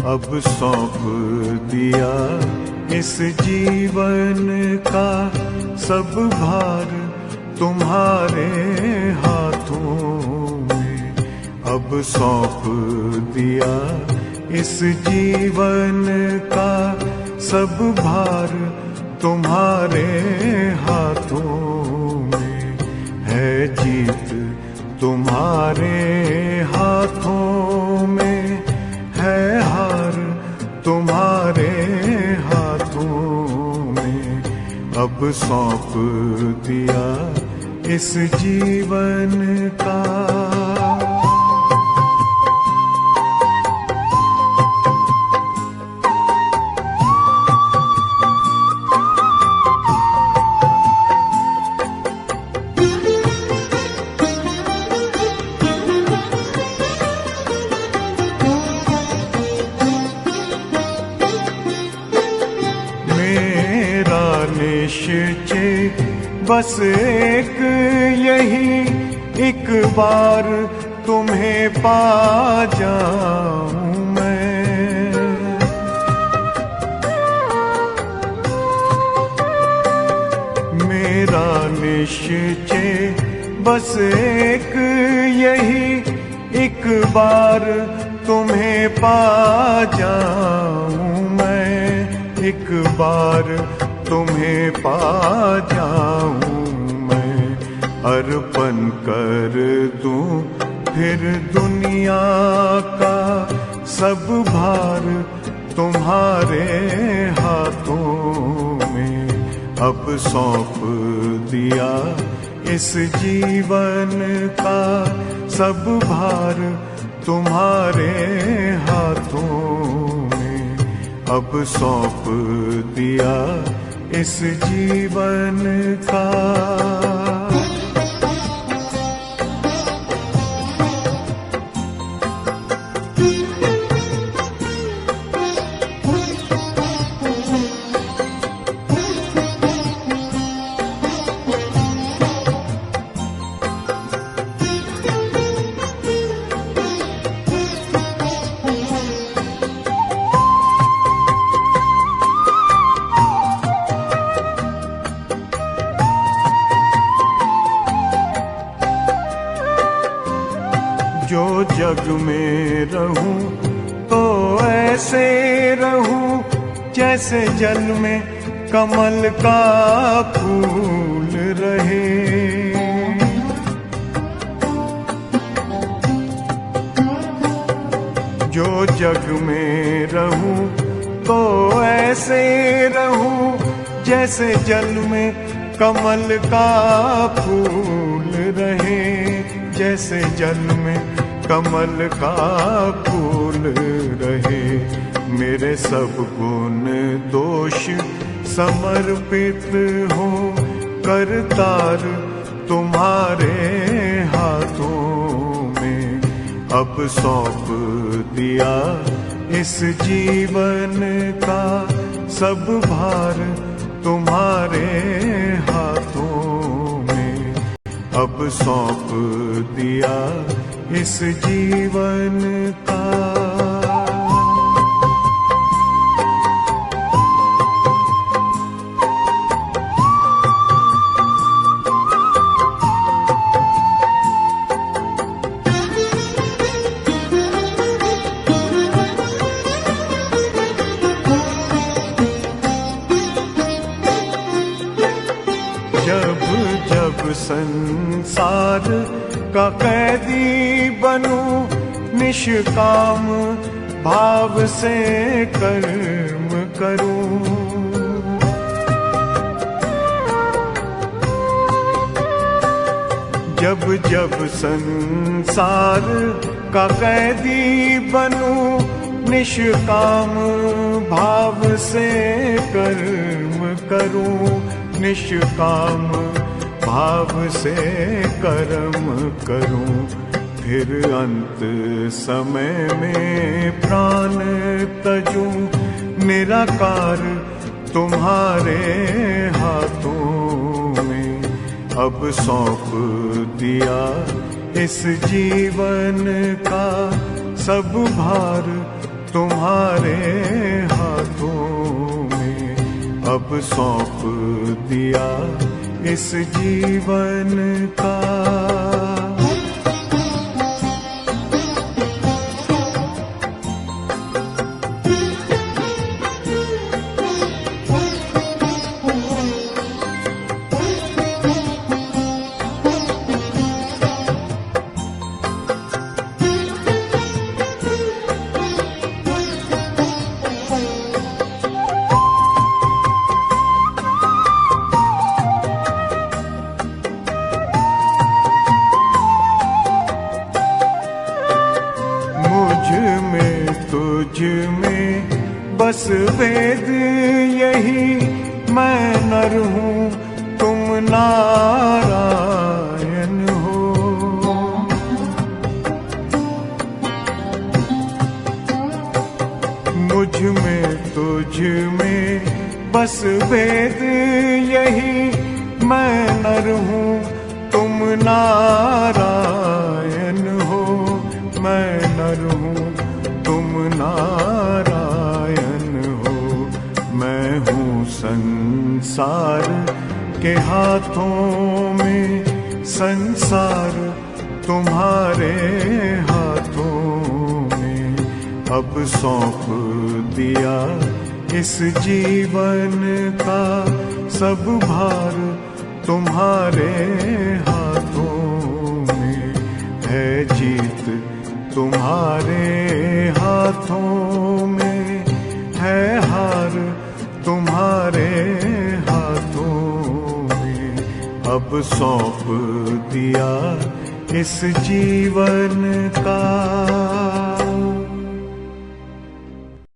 अब सौंप दिया इस जीवन का सब भार तुम्हारे हाथों में। अब सौंप दिया इस जीवन का सब भार तुम्हारे हाथों में। है जीत तुम्हारे हाथों में, है हार तुम्हारे हाथों में। अब सौंप दिया इस जीवन का। निश्चय बस एक यही, एक बार तुम्हें पा जाऊं मैं। मेरा निश्चय बस एक यही, एक बार तुम्हें पा जाऊं मैं। एक बार तुम्हें पा जाऊं मैं। अर्पण कर दूं फिर दुनिया का सब भार तुम्हारे हाथों में। अब सौंप दिया इस जीवन का सब भार तुम्हारे हाथों में। अब सौंप दिया इस जीवन का। जो जग में रहूं तो ऐसे रहूं जैसे जल में कमल का फूल रहे। जो जग में रहूं तो ऐसे रहूं जैसे जल में कमल का फूल रहे। जैसे जल में कमल का फूल रहे। मेरे सब गुण दोष समर्पित हो करतार तुम्हारे हाथों में। अब सौंप दिया इस जीवन का सब भार तुम्हारे हाथों में। अब सौंप दिया इस जीवन का। जब जब संसार का कैदी बनूं निष्काम भाव से कर्म करूं। जब जब संसार का कैदी बनूं निष्काम भाव से कर्म करूं। निष्काम भाव से कर्म करूं। फिर अंत समय में प्राण तजूं निराकार तुम्हारे हाथों में। अब सौंप दिया इस जीवन का सब भार तुम्हारे हाथों में अब सौंप दिया इस जीवन का। तुझ में बस वेद यही, मैं नर हूँ तुम नारायण हो। मुझ में तुझ में बस वेद यही, मैं नर हूँ तुम नारायण हो। मैं नर हूँ तुम नारायण हो। मैं हूँ संसार के हाथों में, संसार तुम्हारे हाथों में अब सौंप दिया इस जीवन का। सब भार तुम्हारे हाथों में है, जीत तुम्हारे हाथों में है, हार तुम्हारे हाथों में अब सौंप दिया इस जीवन का।